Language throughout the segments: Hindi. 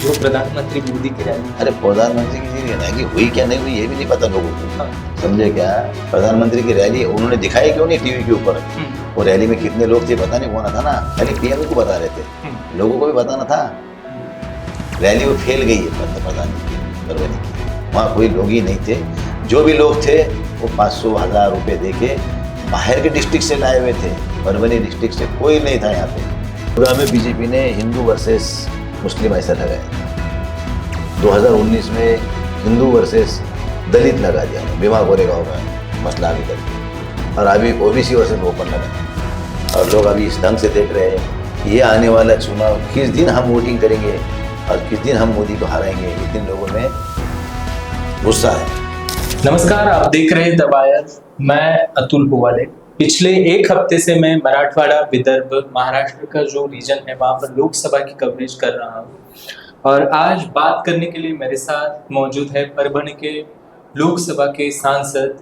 जो प्रधानमंत्री मोदी की रैली। अरे प्रधानमंत्री की रैली हुई क्या नहीं हुई ये भी नहीं पता लोगों को। समझे क्या? प्रधानमंत्री की रैली उन्होंने दिखाई क्यों नहीं टीवी के ऊपर? वो रैली में कितने लोग थे पता नहीं, कौन था ना, खाली पीएम को बता रहे थे, लोगों को भी बताना था। रैली वो फेल गई है प्रधान की परवनी की, वहाँ कोई लोग ही नहीं थे। जो भी लोग थे वो 500,000 रुपये दे के बाहर के डिस्ट्रिक्ट से लाए हुए थे, परवनी डिस्ट्रिक्ट से कोई नहीं था यहाँ पे। पूरा में बीजेपी ने हिंदू वर्सेस मुस्लिम ऐसा लगाया। 2019 में हिंदू वर्सेस दलित लगा दिया, भीमा कोरेगांव में मसला अभी करके, और अभी ओबीसी वर्सेस ओपन लगा। और लोग अभी इस ढंग से देख रहे हैं कि ये आने वाला चुनाव किस दिन हम वोटिंग करेंगे और किस दिन हम मोदी को हराएंगे, इस दिन लोगों में गुस्सा है। नमस्कार, आप देख रहे हैं द वायर। मैं अतुल पुवाले। पिछले एक हफ्ते से मैं मराठवाड़ा, विदर्भ, महाराष्ट्र का जो रीजन है वहाँ पर लोकसभा की कवरेज कर रहा हूँ। और आज बात करने के लिए मेरे साथ मौजूद है परभणी के लोकसभा के सांसद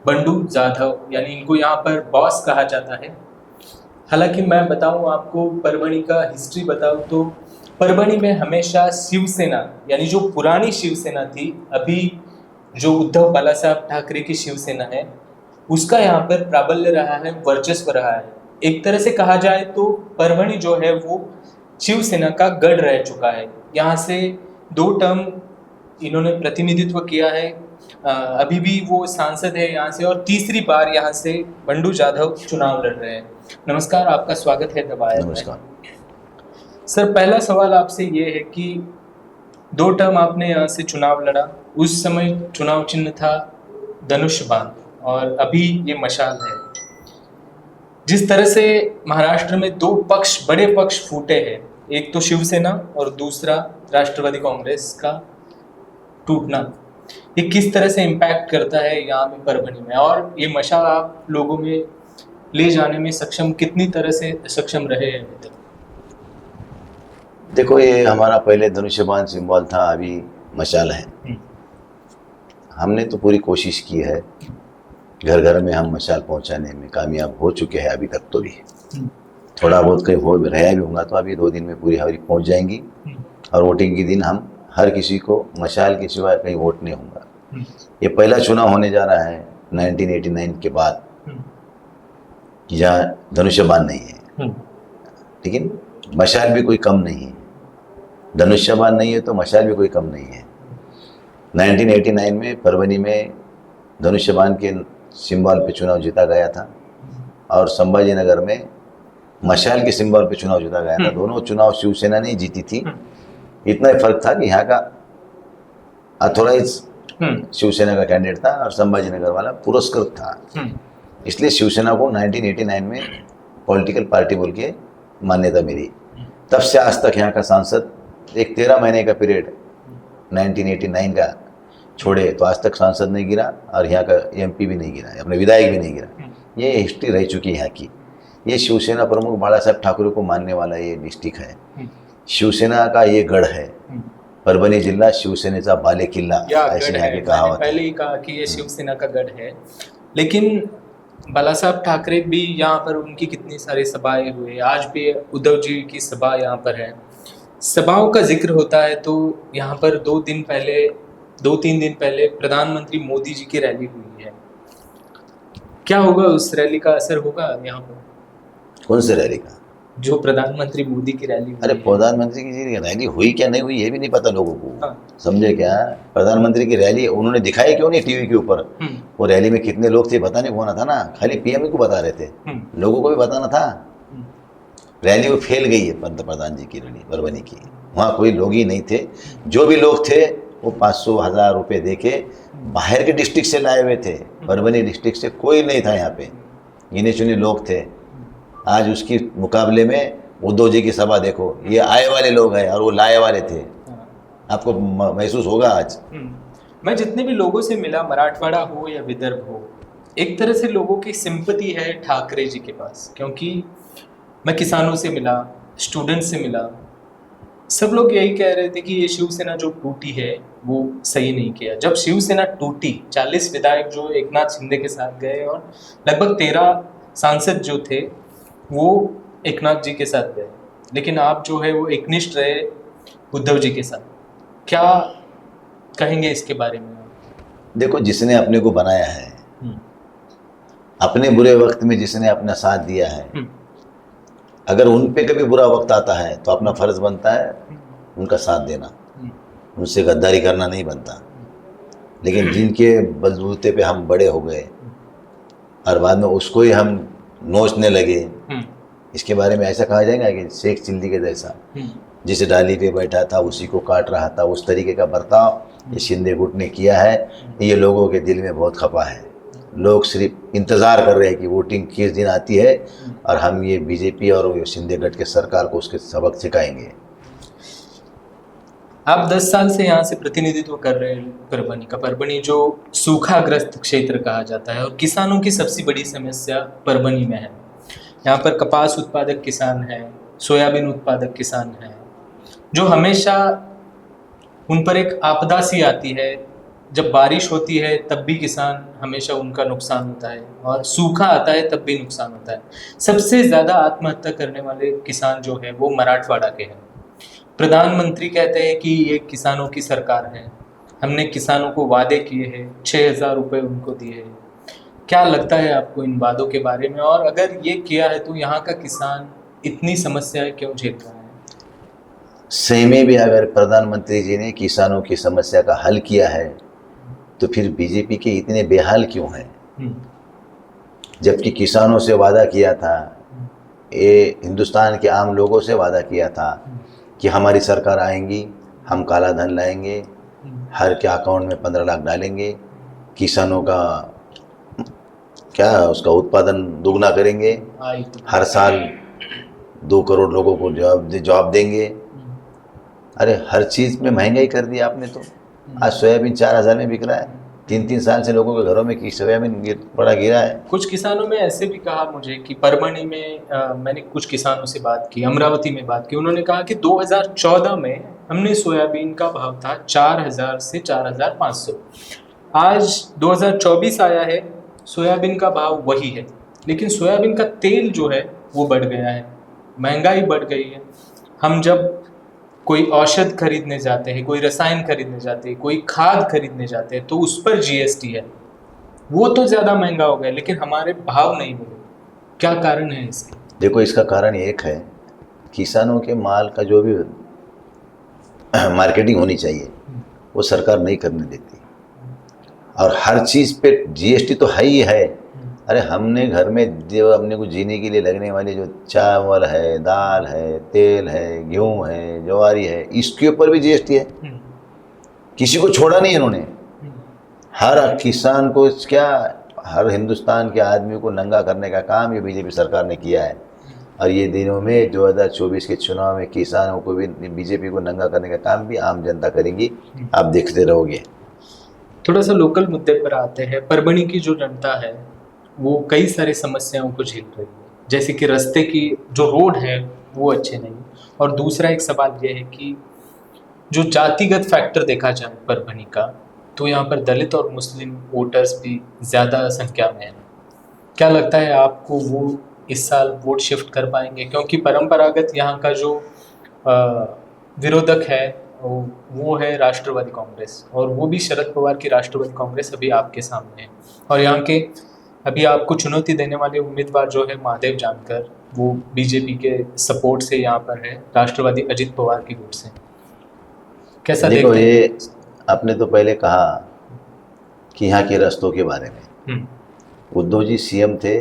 बंडू जाधव, यानी इनको यहाँ पर बॉस कहा जाता है। हालांकि मैं बताऊँ आपको, परभणी का हिस्ट्री बताऊँ तो परभणी में हमेशा शिवसेना, यानी जो पुरानी शिवसेना थी, अभी जो उद्धव बालासाहब ठाकरे की शिवसेना है, उसका यहाँ पर प्राबल्य रहा है, वर्चस्व रहा है। एक तरह से कहा जाए तो परभणी जो है वो शिवसेना का गढ़ रह चुका है। यहाँ से 2 टर्म इन्होंने प्रतिनिधित्व किया है, अभी भी वो सांसद है यहाँ से, और तीसरी बार यहाँ से बंडू जाधव चुनाव लड़ रहे हैं। नमस्कार, आपका स्वागत है द वायर में। नमस्कार सर, पहला सवाल आपसे ये है कि 2 टर्म आपने यहाँ से चुनाव लड़ा, उस समय चुनाव चिन्ह था धनुष बाण और अभी ये मशाल है। जिस तरह से महाराष्ट्र में 2 पक्ष, बड़े पक्ष फूटे हैं, एक तो शिवसेना और दूसरा राष्ट्रवादी कांग्रेस का टूटना, ये किस तरह से इम्पैक्ट करता है यहाँ पे परभणी में, और ये मशाल आप लोगों में ले जाने में सक्षम, कितनी तरह से सक्षम रहे हैं अभी तक? देखो, ये हमारा पहले धनुष्यबाण सिंबल था, अभी मशाल है। हमने तो पूरी कोशिश की है, घर घर में हम मशाल पहुंचाने में कामयाब हो चुके हैं अभी तक। तो भी थोड़ा बहुत कहीं हो रहा भी होगा तो अभी 2 दिन में पूरी हमारी पहुंच जाएंगी, और वोटिंग के दिन हम हर किसी को मशाल के सिवाय कहीं वोट नहीं होगा। ये पहला चुनाव होने जा रहा है 1989 के बाद, जहाँ धनुष्यबाण नहीं है, लेकिन मशाल भी कोई कम नहीं है। धनुष्यबाण नहीं है तो मशाल भी कोई कम नहीं है। 1989 में परभणी में धनुष्यबाण के सिंबल पे चुनाव जीता गया था, और संभाजी नगर में मशाल के सिंबल पे चुनाव जीता गया था। दोनों चुनाव शिवसेना ने जीती थी। इतना ही फर्क था कि यहाँ का अथॉराइज शिवसेना का कैंडिडेट था और संभाजी नगर वाला पुरस्कृत था। इसलिए शिवसेना को 1989 में पॉलिटिकल पार्टी बोल के मान्यता मिली। तब से आज तक यहाँ का सांसद एक 13 महीने का पीरियड 1989 का छोड़े तो आज तक सांसद नहीं गिरा, और यहाँ का एमपी भी नहीं गिरा, अपने विधायक भी नहीं गिरा। ये हिस्ट्री रह चुकी है यहाँ की। ये शिवसेना प्रमुख बाला साहब ठाकरे को मानने वाला ये डिस्ट्रिक्ट है, शिवसेना का ये गढ़ है। परभणी जिला शिवसेनेचा बाले किल्ला, ऐसे यहाँ की कहावत। पहले ही कहा कि ये शिवसेना का गढ़ है, लेकिन बाला साहब ठाकरे भी यहाँ पर, उनकी कितनी सारी सभाएं हुई, आज भी उद्धव जी की सभा यहाँ पर है। सभाओं का जिक्र होता है तो यहाँ पर 2-3 दिन पहले प्रधानमंत्री मोदी जी की रैली हुई है। क्या होगा, उस रैली का असर होगा यहाँ पर? कौन से रैली का? जो प्रधानमंत्री मोदी की रैली हुई अरे है। प्रधानमंत्री की रैली हुई क्या नहीं हुई ये भी नहीं पता लोगों को। समझे क्या? प्रधानमंत्री की रैली उन्होंने दिखाई क्यों नहीं टीवी के ऊपर? वो रैली में कितने लोग थे पता नहीं, कौन था ना, खाली पीएम को बता रहे थे, लोगों को भी बताना था। रैली वो फेल गई है पंतप्रधान जी की रैली परभणी की, वहाँ कोई लोग ही नहीं थे। जो भी लोग थे वो 500,000 रुपये दे के बाहर के डिस्ट्रिक्ट से लाए हुए थे, परभणी डिस्ट्रिक्ट से कोई नहीं था यहाँ पे, गिने चुने लोग थे। आज उसके मुकाबले में उद्धव जी की सभा देखो, ये आए वाले लोग हैं और वो लाए वाले थे। आपको महसूस होगा आज। मैं जितने भी लोगों से मिला, मराठवाड़ा हो या विदर्भ हो, एक तरह से लोगों की सिंपैथी है ठाकरे जी के पास, क्योंकि मैं किसानों से मिला, स्टूडेंट से मिला, सब लोग यही कह रहे थे कि ये शिवसेना जो टूटी है वो सही नहीं किया। जब शिवसेना टूटी, 40 विधायक जो एकनाथ शिंदे के साथ गए और लगभग 13 सांसद जो थे वो एकनाथ जी के साथ गए, लेकिन आप जो है वो एकनिष्ठ रहे, उद्धव जी के साथ, क्या कहेंगे इसके बारे में? देखो, जिसने अपने को बनाया है, हम्म, अपने बुरे वक्त में जिसने अपना साथ दिया है, हम्म, अगर उन पे कभी बुरा वक्त आता है तो अपना फर्ज बनता है उनका साथ देना, हम्म, उनसे गद्दारी करना नहीं बनता। लेकिन जिनके बलबूते पे हम बड़े हो गए और बाद में उसको ही हम नोचने लगे, हम्म, इसके बारे में ऐसा कहा जाएगा कि शेख चिल्ली के जैसा, हम्म, जिस डाली पे बैठा था उसी को काट रहा था, उस तरीके का बर्ताव ये शिंदे गुट ने किया है। ये लोगों के दिल में बहुत खपा है। लोग सिर्फ इंतज़ार कर रहे हैं कि वोटिंग किस दिन आती है और हम ये बीजेपी और ये शिंदे गट के सरकार को उसके सबक सिखाएंगे। आप 10 साल से यहाँ से प्रतिनिधित्व कर रहे हैं परभनी का। परभनी जो सूखाग्रस्त क्षेत्र कहा जाता है और किसानों की सबसे बड़ी समस्या परभनी में है। यहाँ पर कपास उत्पादक किसान है, सोयाबीन उत्पादक किसान है, जो हमेशा उन पर एक आपदा सी आती है। जब बारिश होती है तब भी किसान हमेशा उनका नुकसान होता है, और सूखा आता है तब भी नुकसान होता है। सबसे ज़्यादा आत्महत्या करने वाले किसान जो है वो मराठवाड़ा के हैं। प्रधानमंत्री कहते हैं कि ये किसानों की सरकार है, हमने किसानों को वादे किए हैं, 6,000 रुपये उनको दिए हैं। क्या लगता है आपको इन वादों के बारे में, और अगर ये किया है तो यहाँ का किसान इतनी समस्याएं क्यों झेल रहा है? सही में भी अगर प्रधानमंत्री जी ने किसानों की समस्या का हल किया है तो फिर बीजेपी के इतने बेहाल क्यों हैं? जबकि किसानों से वादा किया था, ये हिंदुस्तान के आम लोगों से वादा किया था कि हमारी सरकार आएंगी, हम काला धन लाएंगे, हर के अकाउंट में 15 लाख डालेंगे, किसानों का क्या उसका उत्पादन दुगना करेंगे, हर साल 2 करोड़ लोगों को जॉब देंगे। अरे हर चीज़ में महंगाई कर दी आपने तो। आज सोयाबीन 4,000 में बिक रहा है। 3-3 साल से लोगों के घरों में की सोयाबीन बड़ा गिरा है। कुछ किसानों में ऐसे भी कहा मुझे कि परभणी में मैंने कुछ किसानों से बात की, अमरावती में बात की, उन्होंने कहा कि 2014 में हमने सोयाबीन का भाव था 4,000 से 4,500। आज 2024 आया है, सोयाबीन का भाव वही है, लेकिन सोयाबीन का तेल जो है वो बढ़ गया है, महंगाई बढ़ गई है। हम जब कोई औषध खरीदने जाते हैं, कोई रसायन खरीदने जाते हैं, कोई खाद खरीदने जाते हैं, तो उस पर जीएसटी है, वो तो ज़्यादा महंगा हो गया, लेकिन हमारे भाव नहीं बढ़े। क्या कारण है इसके? देखो, इसका कारण एक है, किसानों के माल का जो भी मार्केटिंग होनी चाहिए वो सरकार नहीं करने देती, और हर चीज़ पे जीएसटी तो है ही है। अरे हमने घर में जो अपने को जीने के लिए लगने वाली जो चावल है, दाल है, तेल है, गेहूँ है, ज्वारी है, इसके ऊपर भी जीएसटी है। किसी को छोड़ा नहीं इन्होंने। हर किसान को क्या, हर हिंदुस्तान के आदमी को नंगा करने का काम ये बीजेपी सरकार ने किया है। और ये दिनों में 2024 के चुनाव में किसानों को भी, बीजेपी को नंगा करने का काम भी आम जनता करेंगी, आप देखते रहोगे। थोड़ा सा लोकल मुद्दे पर आते हैं। परभणी की जो जनता है वो कई सारी समस्याओं को झेल रही है, जैसे कि रास्ते की जो रोड है वो अच्छे नहीं, और दूसरा एक सवाल ये है कि जो जातिगत फैक्टर देखा जाए परभणी का, तो यहाँ पर दलित और मुस्लिम वोटर्स भी ज़्यादा संख्या में हैं। क्या लगता है आपको, वो इस साल वोट शिफ्ट कर पाएंगे? क्योंकि परंपरागत यहाँ का जो विरोधक है वो है राष्ट्रवादी कांग्रेस, और वो भी शरद पवार की राष्ट्रवादी कांग्रेस अभी आपके सामने है। और यहाँ के अभी आपको चुनौती देने वाले उम्मीदवार जो है महादेव जानकर, वो बीजेपी के सपोर्ट से यहाँ पर है, राष्ट्रवादी अजित पवार की वोट से। कैसा देखो, देखते हैं? ये आपने तो पहले कहा कि यहाँ के रास्तों के बारे में। उद्धव जी सीएम थे,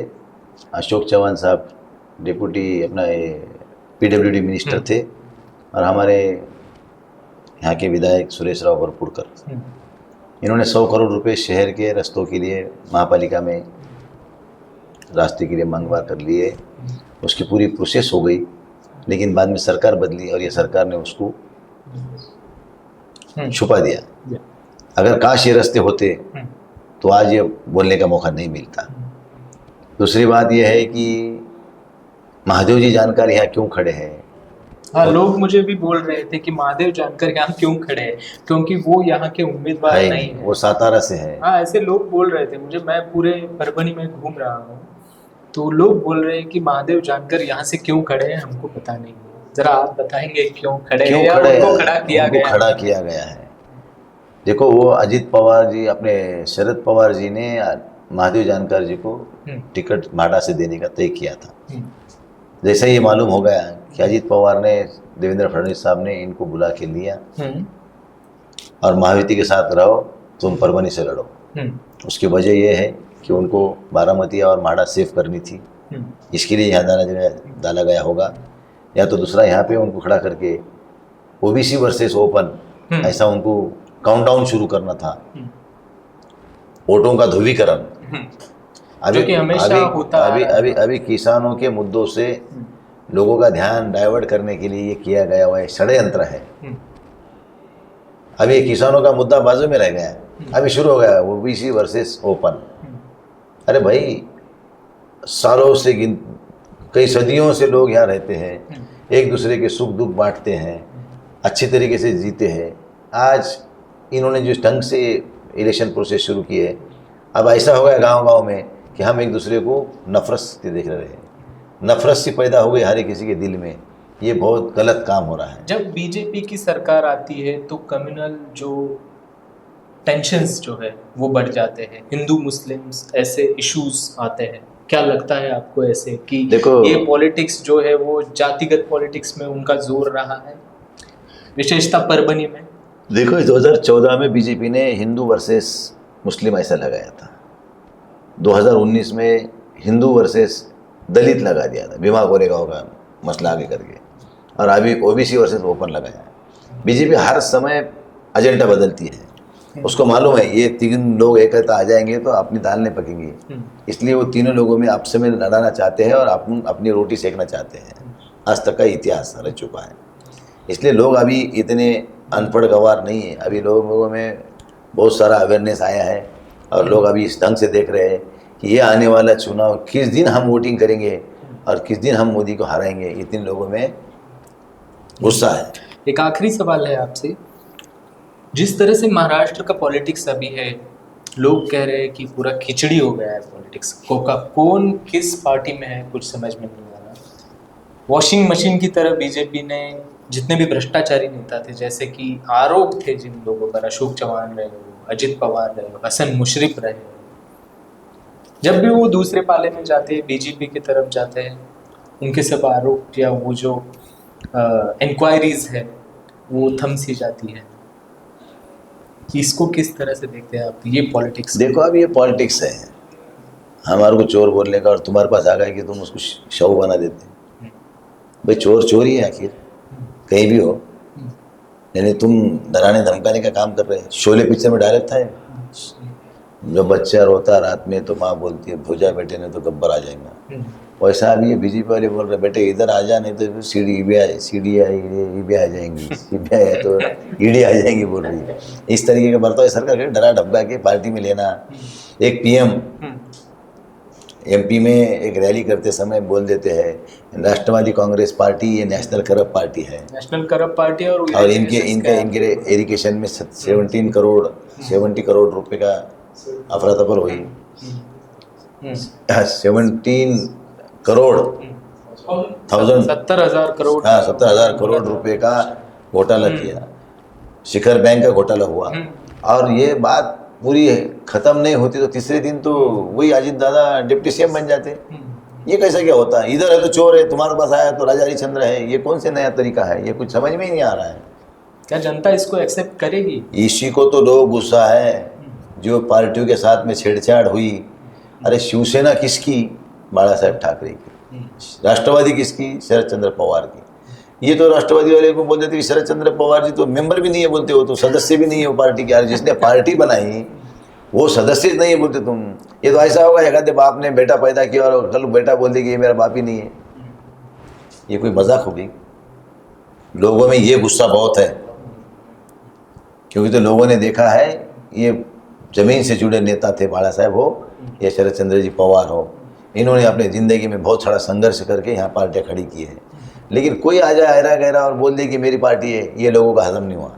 अशोक चौहान साहब डिप्टी अपना पीडब्ल्यूडी मिनिस्टर थे, और हमारे यहाँ के विधायक सुरेश राव भरपूरकर, इन्होंने 100 करोड़ रुपए शहर के रास्तों के लिए महापालिका में रास्ते के लिए मंगवा कर लिए। उसकी पूरी प्रोसेस हो गई, लेकिन बाद में सरकार बदली और ये सरकार ने उसको छुपा दिया। अगर काश ये रास्ते होते तो आज ये बोलने का मौका नहीं मिलता। दूसरी बात यह है कि महादेव जी जानकर यहाँ क्यों खड़े हैं। हाँ, लोग मुझे भी बोल रहे थे कि महादेव जानकर यहाँ क्यों खड़े हैं, क्योंकि वो यहाँ के उम्मीदवार नहीं है, वो सातारा से है। हाँ, ऐसे लोग बोल रहे थे मुझे। मैं पूरे परभनी में घूम रहा हूँ, तो लोग बोल रहे हैं कि महादेव जानकर यहाँ से क्यों खड़े हैं हमको पता नहीं है। जरा आप बताएंगे क्यों खड़े क्यों हैं या खड़े उनको खड़ा किया उनको गया? खड़ा किया गया है। देखो, वो अजित पवार जी, अपने शरद पवार जी ने महादेव जानकर जी को टिकट माडा से देने का तय किया था। जैसे ही ये मालूम हो गया कि अजित पवार ने, देवेंद्र फडणवीस साहब ने इनको बुला के लिया और महायुति के साथ रहो, तुम परभनी से लड़ो, उसकी वजह यह है कि उनको बारामती और माडा सेव करनी थी। इसके लिए यहाँ डाला गया होगा, या तो दूसरा यहाँ पे उनको खड़ा करके ओबीसी वर्सेस ओपन ऐसा उनको काउंटडाउन शुरू करना था, वोटों का ध्रुवीकरण। जो कि हमेशा होता आ रहा है। अभी किसानों के मुद्दों से लोगों का ध्यान डाइवर्ट करने के लिए ये किया गया हुआ षड्यंत्र है। अभी किसानों का मुद्दा बाजू में रह गया है, अभी शुरू हो गया ओबीसी वर्सेस ओपन। अरे भाई, सालों से कई सदियों से लोग यहाँ रहते हैं, एक दूसरे के सुख दुख बांटते हैं, अच्छे तरीके से जीते हैं। आज इन्होंने जो ढंग से इलेक्शन प्रोसेस शुरू किए है, अब ऐसा हो गया गांव-गांव में कि हम एक दूसरे को नफरत से देख रहे हैं, नफरत सी पैदा हो गई हर किसी के दिल में। ये बहुत गलत काम हो रहा है। जब बीजेपी की सरकार आती है तो कम्युनल जो टेंशन्स जो है वो बढ़ जाते हैं, हिंदू मुस्लिम्स ऐसे इश्यूज आते हैं। क्या लगता है आपको ऐसे कि देखो, ये पॉलिटिक्स जो है वो जातिगत पॉलिटिक्स में उनका जोर रहा है, विशेषता परभनी में? देखो, 2014 में बीजेपी ने हिंदू वर्सेस मुस्लिम ऐसा लगाया था, 2019 में हिंदू वर्सेस दलित लगा दिया था, भीमा कोरेगांव का मसला आगे करके, और अभी ओबीसी वर्सेस ओपन लगाया है। बीजेपी हर समय एजेंडा बदलती है, उसको मालूम है ये तीन लोग एक आ जाएंगे तो अपनी दाल नहीं पकेंगी, इसलिए वो तीनों लोगों में आपस में लड़ाना चाहते हैं और अपनी रोटी सेकना चाहते हैं। आज तक का इतिहास रह चुका है, इसलिए लोग अभी इतने अनपढ़ गंवार नहीं है। अभी लोगों में बहुत सारा अवेयरनेस आया है और लोग अभी इस ढंग से देख रहे हैं कि ये आने वाला चुनाव किस दिन हम वोटिंग करेंगे और किस दिन हम मोदी को हराएंगे, इतने लोगों में गुस्सा है। एक आखिरी सवाल है आपसे, जिस तरह से महाराष्ट्र का पॉलिटिक्स अभी है, लोग कह रहे हैं कि पूरा खिचड़ी हो गया है पॉलिटिक्स का, कौन किस पार्टी में है कुछ समझ में नहीं आ रहा। वॉशिंग मशीन की तरह बीजेपी ने जितने भी भ्रष्टाचारी नेता थे, जैसे कि आरोप थे जिन लोगों पर, अशोक चौहान रहे हो, अजित पवार रहे हो, हसन मुशर्रफ रहे हो, जब भी वो दूसरे पाले में जाते हैं, बीजेपी की तरफ जाते हैं, उनके सब आरोप या वो जो इंक्वायरीज है वो थम सी जाती है। इसको किस तरह से देखते हैं आप, ये पॉलिटिक्स? देखो, अब ये पॉलिटिक्स है, हमारे को चोर बोलने का और तुम्हारे पास आ गया कि तुम उसको शव बना देते हैं। भाई, चोर चोर ही है आखिर, कहीं भी हो। यानी तुम डराने धमकाने का काम कर रहे हैं। शोले पिक्चर में डायरेक्ट था, जब बच्चा रोता रात में तो माँ बोलती है भुजा बेटे ने तो गब्बर आ जाएगा। वैसा अभी ये बीजेपी वाले बोल रहे बेटे इधर आ जा, नहीं तो सीबीआई आ जाएंगी, सीबीआई है तो ईडी आ जाएंगी बोल रही है। इस तरीके का बर्ताव सरकार के डरा धमका के पार्टी में लेना। एक पीएम एमपी में एक रैली करते समय बोल देते हैं राष्ट्रवादी कांग्रेस पार्टी ये नेशनल करप्ट पार्टी है, नेशनल करप्ट पार्टी, और इनके एजुकेशन में 70 करोड़ रुपए का अफरा तफर हुई। 17 करोड़ 70,000 करोड़, हाँ 70,000 करोड़ रुपए का घोटाला किया, शिखर बैंक का घोटाला हुआ। और ये बात पूरी खत्म नहीं होती तो तीसरे दिन तो वही अजित दादा डिप्टी सीएम बन जाते। ये कैसा क्या होता है, इधर है तो चोर है, तुम्हारे पास आया तो राजा हरिश्चंद्र है। ये कौन से नया तरीका है, ये कुछ समझ में ही नहीं आ रहा है। क्या जनता इसको एक्सेप्ट करेगी? इसी को तो लोग गुस्सा है, जो पार्टियों के साथ में छेड़छाड़ हुई। अरे शिवसेना किसकी? बाला साहेब ठाकरे की। राष्ट्रवादी किसकी? शरद चंद्र पवार की। ये तो राष्ट्रवादी वाले को बोल देते कि शरद चंद्र पवार जी तो मेंबर भी नहीं है, बोलते हो तो सदस्य भी नहीं है वो पार्टी के। यार जिसने पार्टी बनाई वो सदस्य नहीं है बोलते तुम। ये तो ऐसा होगा एक बाप ने बेटा पैदा किया और कल बेटा बोल दे कि ये मेरा बाप ही नहीं है। ये कोई मजाक होगी? लोगों में ये गुस्सा बहुत है, क्योंकि तो लोगों ने देखा है ये जमीन से जुड़े नेता थे, बाला साहेब हो या शरद चंद्र जी पवार हो, इन्होंने अपने ज़िंदगी में बहुत सारा संघर्ष करके यहाँ पार्टियाँ खड़ी की है। लेकिन कोई आ जाए ऐरा गहरा और बोल दे कि मेरी पार्टी है, ये लोगों का हजम नहीं हुआ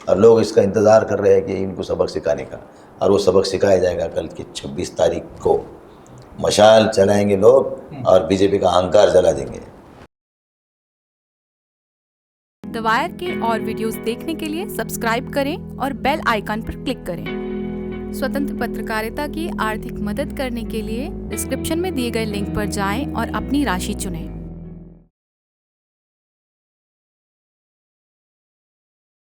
और लोग इसका इंतज़ार कर रहे हैं कि इनको सबक सिखाने का। और वो सबक सिखाया जाएगा कल की 26 तारीख को। मशाल चलाएंगे लोग और बीजेपी का अहंकार जला देंगे। द वायर के और वीडियोस देखने के लिए सब्सक्राइब करें और बेल आइकन पर क्लिक करें। स्वतंत्र पत्रकारिता की आर्थिक मदद करने के लिए डिस्क्रिप्शन में दिए गए लिंक पर जाएं और अपनी राशि चुनें।